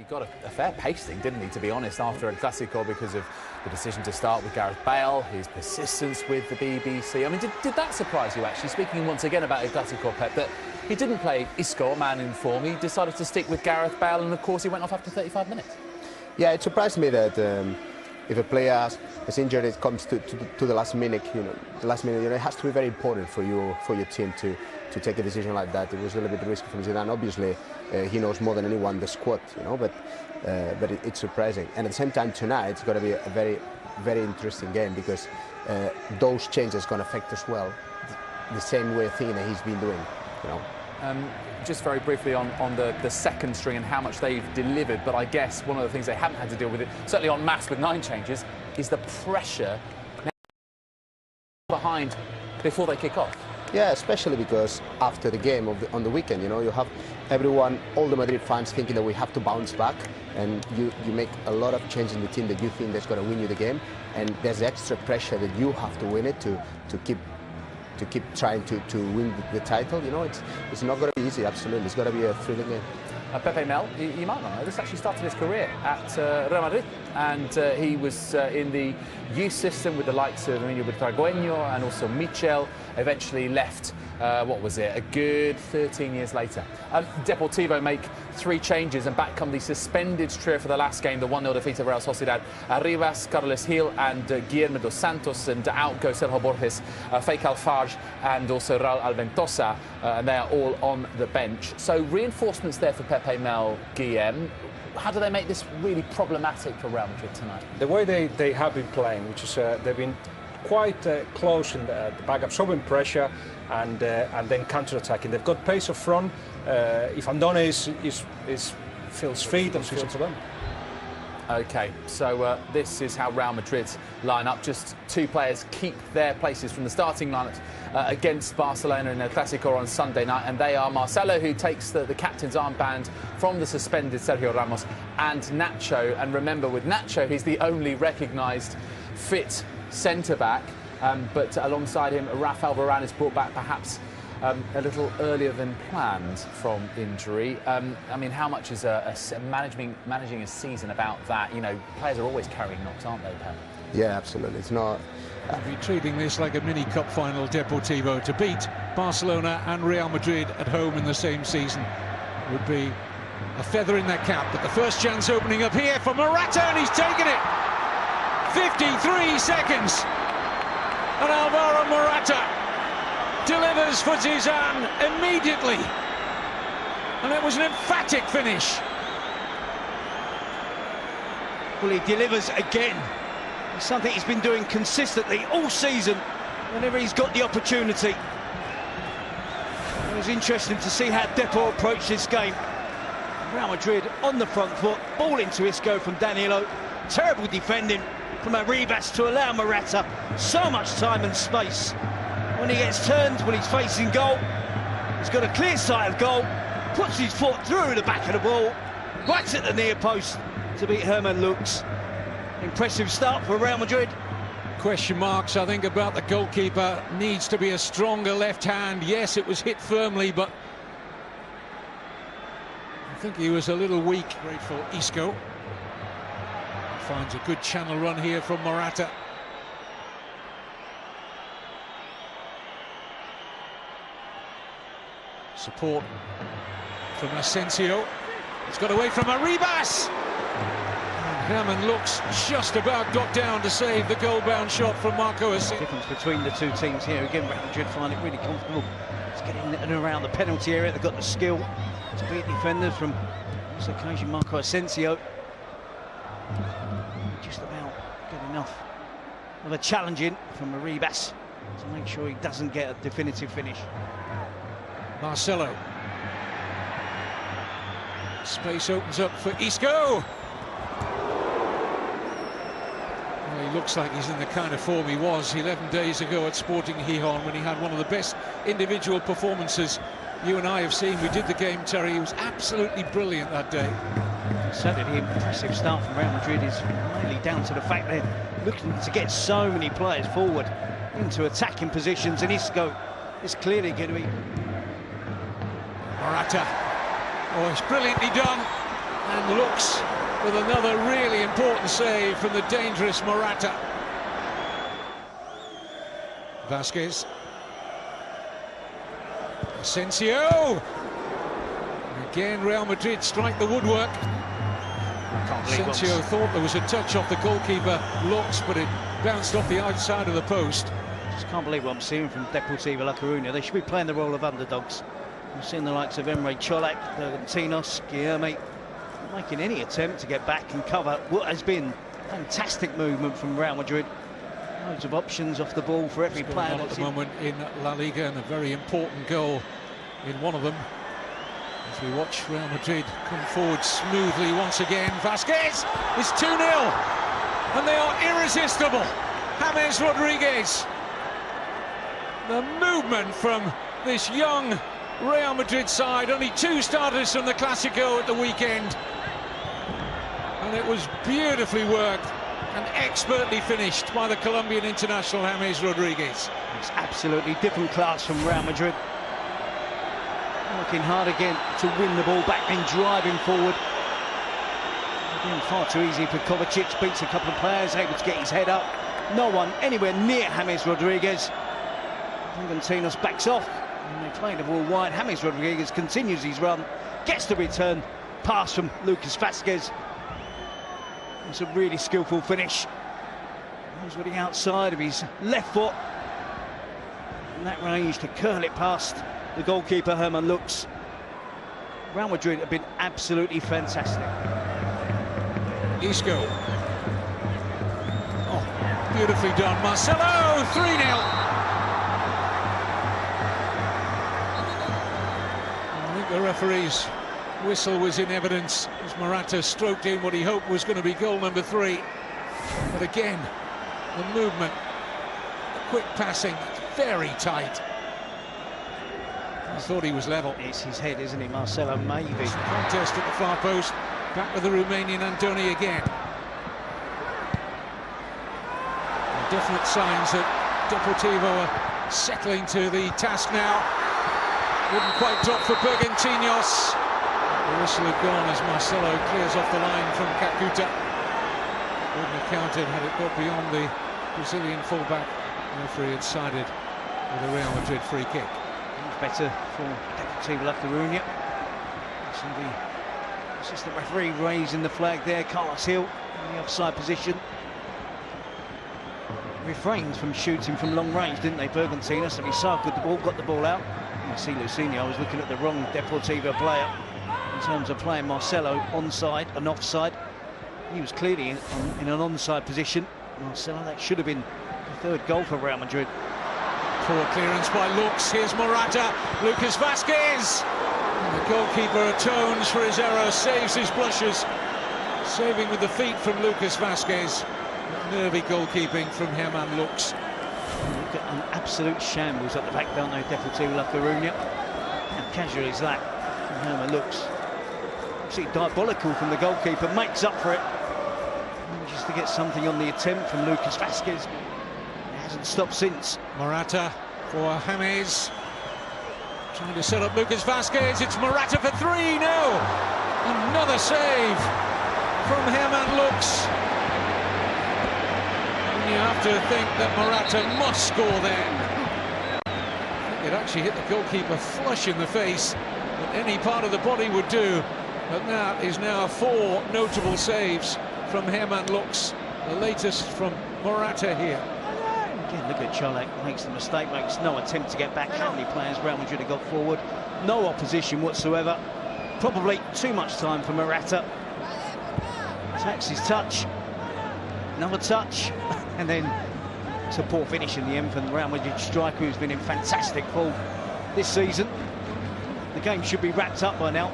he got a fair pasting, didn't he, to be honest, after El Clásico, because of the decision to start with Gareth Bale, his persistence with the BBC. I mean, did that surprise you, actually, speaking once again about El Clásico, Pep, that he didn't play Isco, a man in form, he decided to stick with Gareth Bale, and of course he went off after 35 minutes? Yeah, it surprised me that if a player is injured, it comes to the last minute, it has to be very important for your team to take a decision like that. It was a little bit risky from Zidane. Obviously, he knows more than anyone the squad, but it's surprising. And at the same time, tonight it's going to be a very, very interesting game, because those changes going to affect as well the same way thing that he's been doing, Just very briefly on the second string and how much they've delivered, but I guess one of the things they haven't had to deal with, certainly en masse with 9 changes, is the pressure now behind before they kick off. Yeah, especially because after the game on the weekend, you have everyone, all the Madrid fans, thinking that we have to bounce back, and you make a lot of changes in the team that you think that's going to win you the game, and there's extra pressure that you have to win it to keep trying to win the title. It's not going to be easy. Absolutely, it's going to be a thrilling game. Pepe Mel, you might not know, this actually started his career at Real Madrid, and he was in the youth system with the likes of Emilio Butragueño and also Michel. Eventually left, what was it, a good 13 years later. Deportivo make 3 changes, and back come the suspended trio for the last game, the 1-0 defeat of Real Sociedad. Rivas, Carles Gil and Guillermo dos Santos, and out go Sergio Borges, Fake Alfarge and also Raul Alventosa, and they are all on the bench. So reinforcements there for Pepe Mel, Guillem. How do they make this really problematic for Real Madrid tonight? The way they have been playing, which is they've been quite close in the back, absorbing pressure and then counter-attacking. They've got pace up front. If Andone feels free, then feels to them. OK, so this is how Real Madrid line up. Just 2 players keep their places from the starting lineup against Barcelona in El Clásico on Sunday night, and they are Marcelo, who takes the captain's armband from the suspended Sergio Ramos, and Nacho. And remember, with Nacho, he's the only recognised fit centre-back, but alongside him, Rafael Varane is brought back perhaps a little earlier than planned from injury. I mean, how much is managing a season about that? Players are always carrying knocks, aren't they, Pep? Yeah, absolutely. It's not... We'll be treating this like a mini-cup final, Deportivo. To beat Barcelona and Real Madrid at home in the same season would be a feather in their cap. But the first chance opening up here for Morata, and he's taken it! 53 seconds, and Alvaro Morata delivers for Zidane immediately, and it was an emphatic finish. Well, he delivers again. It's something he's been doing consistently all season whenever he's got the opportunity. It was interesting to see how Depor approached this game. Real Madrid on the front foot, ball into Isco from Danilo, terrible defending from Rivas to allow Morata so much time and space. When he gets turned, when he's facing goal, he's got a clear sight of goal, puts his foot through the back of the ball, right at the near post to beat Herman Lux. Impressive start for Real Madrid. Question marks, I think, about the goalkeeper. Needs to be a stronger left hand. Yes, it was hit firmly, but I think he was a little weak. Grateful Isco. Finds a good channel run here from Morata. Support from Asensio. It's got away from Arribas. Herman looks just about got down to save the goal-bound shot from Marco Asensio. Difference between the 2 teams here. Again, Real Madrid find it really comfortable. It's getting in and around the penalty area. They've got the skill to beat defenders from this occasion. Marco Asensio just about good enough of a challenging from Arribas to make sure he doesn't get a definitive finish. Marcelo. Space opens up for Isco. Well, he looks like he's in the kind of form he was 11 days ago at Sporting Gijón, when he had one of the best individual performances you and I have seen. We did the game, Terry. He was absolutely brilliant that day. Certainly the impressive start from Real Madrid is mainly down to the fact they're looking to get so many players forward into attacking positions, and Isco is clearly going to be... Morata. Oh, it's brilliantly done. and looks with another really important save from the dangerous Morata. Vasquez. Asensio. Again, Real Madrid strike the woodwork. Asensio thought there was a touch off the goalkeeper, looks, but it bounced off the outside of the post. Just can't believe what I'm seeing from Deportivo La Coruña. They should be playing the role of underdogs. We've seen the likes of Emre Cholak, Tinos, Guilherme, not making any attempt to get back and cover what has been fantastic movement from Real Madrid. Loads of options off the ball for every player at the moment in La Liga, and a very important goal in one of them. As we watch Real Madrid come forward smoothly once again. Vasquez is 2-0, and they are irresistible. James Rodriguez. The movement from this young Real Madrid side, only 2 starters from the Clásico at the weekend, and it was beautifully worked and expertly finished by the Colombian international James Rodriguez. It's absolutely different class from Real Madrid. Working hard again to win the ball back and driving forward. Again, far too easy for Kovacic, beats a couple of players, able to get his head up. No one anywhere near James Rodriguez. Tinos backs off, and they play the ball wide. James Rodriguez continues his run, gets the return pass from Lucas Vasquez. It's a really skillful finish. He's with the outside of his left foot, and that range to curl it past the goalkeeper, Herman Lux. Real Madrid have been absolutely fantastic. Isco. Oh, beautifully done. Marcelo, 3-0. I think the referee's whistle was in evidence as Morata stroked in what he hoped was going to be goal number 3. But again, the movement, the quick passing, very tight. I thought he was level. It's his head, isn't it, Marcelo? Maybe. Contest at the far post. Back with the Romanian Andoni again. And definite signs that Deportivo are settling to the task now. Wouldn't quite drop for Bergantiños. The whistle had gone as Marcelo clears off the line from Kakuta. Wouldn't have counted had it got beyond the Brazilian fullback. The referee had sided with a Real Madrid free kick. Better for Deportivo La Coruña. So the assistant referee raising the flag there. Carlos Hill in the offside position. Refrained from shooting from long range, didn't they, Bergantiños? So he circled the ball, got the ball out. You see Lucinho was looking at the wrong Deportivo player in terms of playing Marcelo onside and offside. He was clearly in an onside position. Marcelo, that should have been the 3rd goal for Real Madrid. Poor clearance by Lux. Here's Morata. Lucas Vasquez. And the goalkeeper atones for his error, saves his blushes. Saving with the feet from Lucas Vasquez. Nervy goalkeeping from Herman Lux. Look at an absolute shambles at the back, don't they, Deportivo La Coruña? How casual is that from Herman Lux? Absolutely diabolical from the goalkeeper, makes up for it. Just to get something on the attempt from Lucas Vasquez. Hasn't stopped since. Morata for James. Trying to set up Lucas Vasquez. It's Morata for 3. No! Another save from Herman Lux. And you have to think that Morata must score there. I think it actually hit the goalkeeper flush in the face, that any part of the body would do. But that is now 4 notable saves from Herman Lux. The latest from Morata here. Again, look at Cholak, makes the mistake, makes no attempt to get back. How many players Real Madrid have got forward? No opposition whatsoever. Probably too much time for Morata. Attacks his touch. Another touch. And then it's a poor finish in the end from the Real Madrid striker, who's been in fantastic form this season. The game should be wrapped up by now.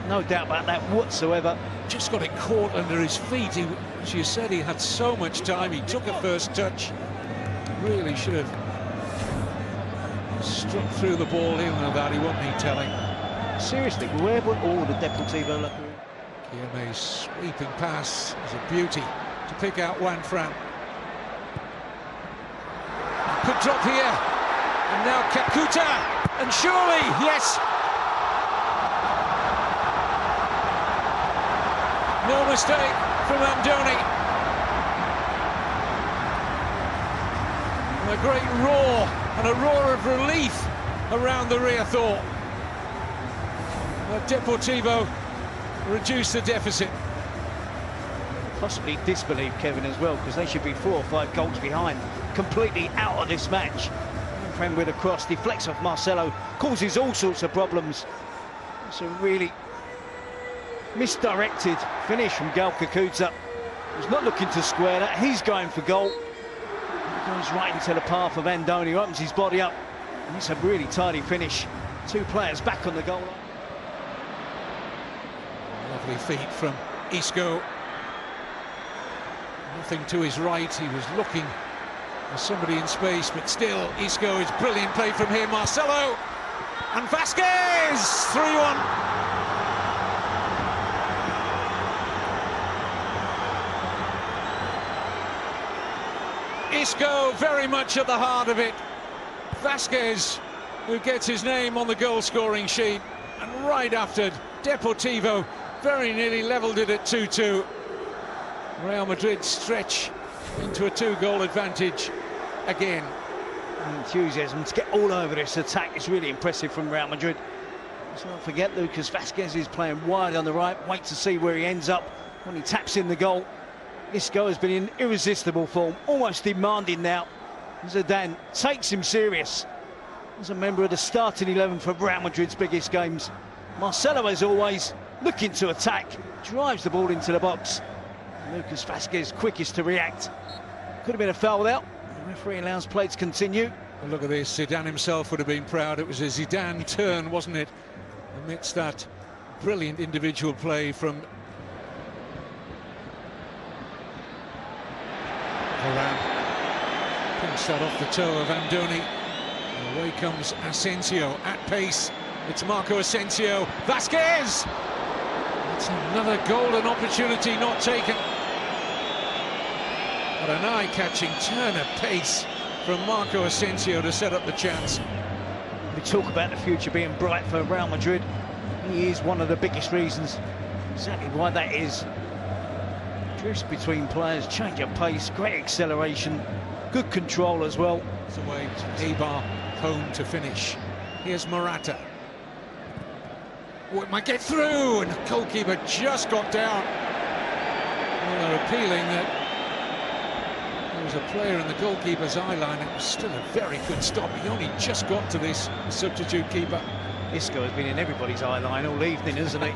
No doubt about that whatsoever. Just got it caught under his feet. As you said, he had so much time. He took a first touch. Really should have struck through the ball. He'll know that, he won't need telling. Seriously, where were all the Deportivo La Coruña? Guilherme's sweeping pass is a beauty to pick out Juan Fran. Could drop here, and now Kakuta, and surely, yes. No mistake from Andoni. And a great roar and a roar of relief around the rear thought. But Deportivo reduced the deficit. Possibly disbelief, Kevin, as well, because they should be 4 or 5 goals behind, completely out of this match. Friend with a cross, deflects off Marcelo, causes all sorts of problems. It's a really misdirected finish from Gal Kakuta. He's not looking to square that, he's going for goal. He goes right into the path of Andoni, opens his body up, and it's a really tidy finish. 2 players back on the goal line. Lovely feet from Isco. Nothing to his right, he was looking for somebody in space, but still Isco is brilliant play from him. Marcelo and Vasquez, 3-1. Isco very much at the heart of it. Vasquez, who gets his name on the goal scoring sheet, and right after, Deportivo very nearly levelled it at 2-2. Real Madrid stretch into a 2-goal advantage again. The enthusiasm to get all over this attack is really impressive from Real Madrid. Let's not forget Lucas Vasquez is playing wide on the right. Wait to see where he ends up when he taps in the goal. Isco has been in irresistible form, almost demanding now. Zidane takes him serious. As a member of the starting 11 for Real Madrid's biggest games, Marcelo, as always, looking to attack, drives the ball into the box. Lucas Vasquez quickest to react. Could have been a foul without. The referee allows play to continue. Well, look at this, Zidane himself would have been proud. It was a Zidane turn, wasn't it? Amidst that brilliant individual play from Varane. Pinks that off the toe of Andoni. Away comes Asensio at pace. It's Marco Asensio. Vasquez! It's another golden opportunity not taken. But an eye-catching turn of pace from Marco Asensio to set up the chance. We talk about the future being bright for Real Madrid. He is one of the biggest reasons. Exactly why that is. Drifts between players, change of pace, great acceleration, good control as well. It's away to Eibar, home to finish. Here's Morata. Oh, it might get through, and the goalkeeper just got down. Well, they're appealing that there was a player in the goalkeeper's eye line. It was still a very good stop. He only just got to this, substitute keeper. Isco has been in everybody's eye line all evening, hasn't he?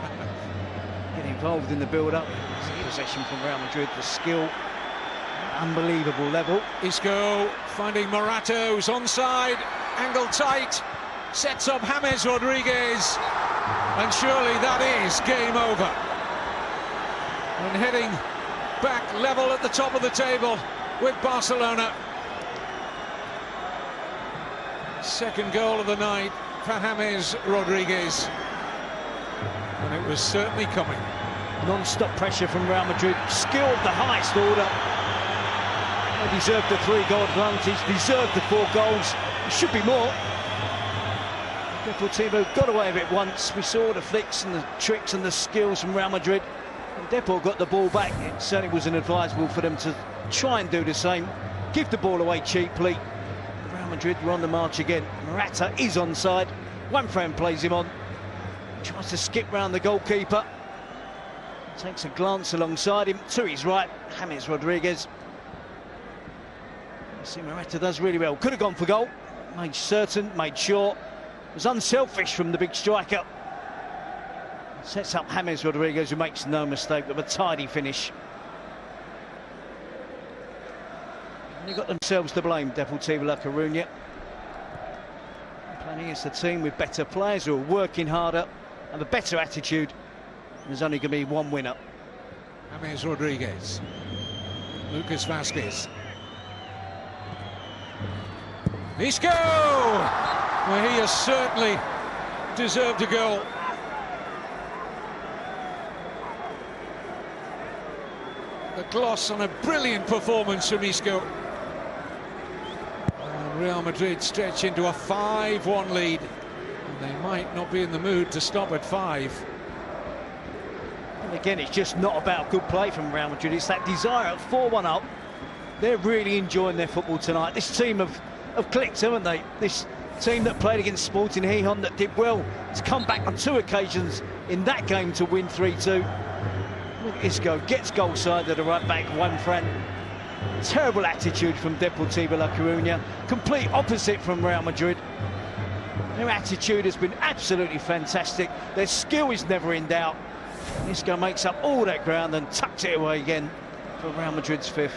Getting involved in the build-up. Possession from Real Madrid, the skill, unbelievable level. Isco finding Morata, who's onside, angle tight, sets up James Rodriguez, and surely that is game over. And heading back level at the top of the table with Barcelona. Second goal of the night for James Rodriguez, and it was certainly coming. Non-stop pressure from Real Madrid, skill of the highest order. They deserved the 3-goal advantage, deserved the 4 goals. There should be more. Deportivo got away with it once. We saw the flicks and the tricks and the skills from Real Madrid. When Depor got the ball back, it certainly wasn't advisable for them to try and do the same. Give the ball away cheaply. Real Madrid were on the march again. Morata is onside. One friend plays him on. Tries to skip round the goalkeeper. Takes a glance alongside him, to his right, James Rodriguez. You see, Morata does really well. Could have gone for goal. Made certain, made sure. Was unselfish from the big striker. Sets up James Rodriguez, who makes no mistake, with a tidy finish. They got themselves to blame, Deportivo La Coruña. Playing against a team with better players who are working harder, have a better attitude. There's only going to be one winner. James Rodriguez. Lucas Vasquez. Isco! Well, he has certainly deserved a goal. The gloss on a brilliant performance from Isco. And Real Madrid stretch into a 5-1 lead. And they might not be in the mood to stop at 5. And again, it's just not about good play from Real Madrid. It's that desire at 4-1 up. They're really enjoying their football tonight. This team have clicked, haven't they? This team that played against Sporting Gijón, that did well to come back on 2 occasions in that game to win 3-2. Look at Isco, gets goal side at the right back, Juan Fran. Terrible attitude from Deportivo La Coruña. Complete opposite from Real Madrid. Their attitude has been absolutely fantastic. Their skill is never in doubt. Isco makes up all that ground and tucks it away again for Real Madrid's 5th.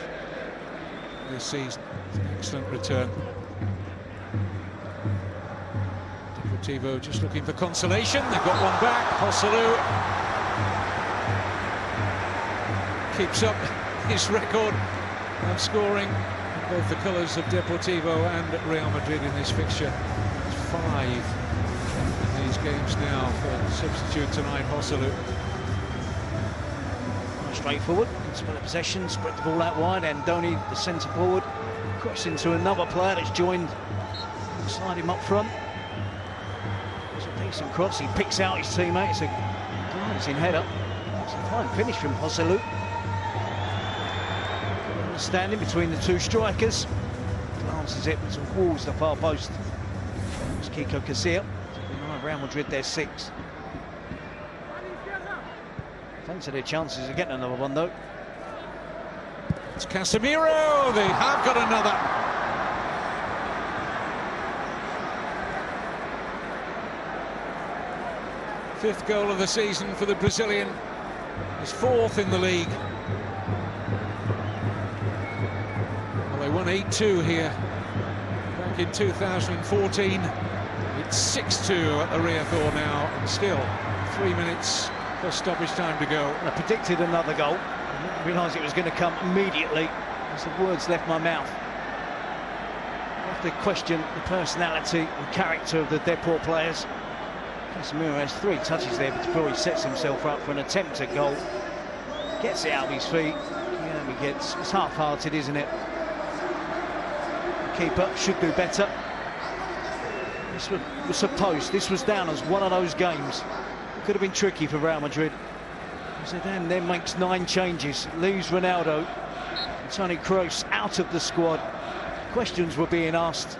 This season, it's an excellent return. Deportivo just looking for consolation. They've got one back. Joselu keeps up his record of scoring both the colours of Deportivo and Real Madrid in this fixture. It's 5 in these games now for substitute tonight, Joselu. Straightforward, good spell of possession, spread the ball out wide. Andoni, the centre forward, cross into another player that's joined beside him up front. It's a decent cross, he picks out his teammate. It's a glancing header. It's a fine finish from Joselu. Standing between the 2 strikers, glances it towards the far post. It's Kiko Casilla. Real Madrid, their 6. Fancy their chances of getting another one, though. It's Casemiro. They have got another. Fifth goal of the season for the Brazilian. His 4th in the league. Well, they won 8-2 here back in 2014. It's 6-2 at the Riazor now, and still 3 minutes plus stoppage time to go. I predicted another goal. I didn't realise it was going to come immediately as the words left my mouth. I have to question the personality and character of the Deport players. Casemiro has 3 touches there before he sets himself up for an attempt at goal. Gets it out of his feet. Yeah, he gets. It's half-hearted, isn't it? The keeper should do better. This was supposed. This was down as one of those games. Could have been tricky for Real Madrid. Zidane then makes 9 changes, leaves Ronaldo and Toni Kroos out of the squad. Questions were being asked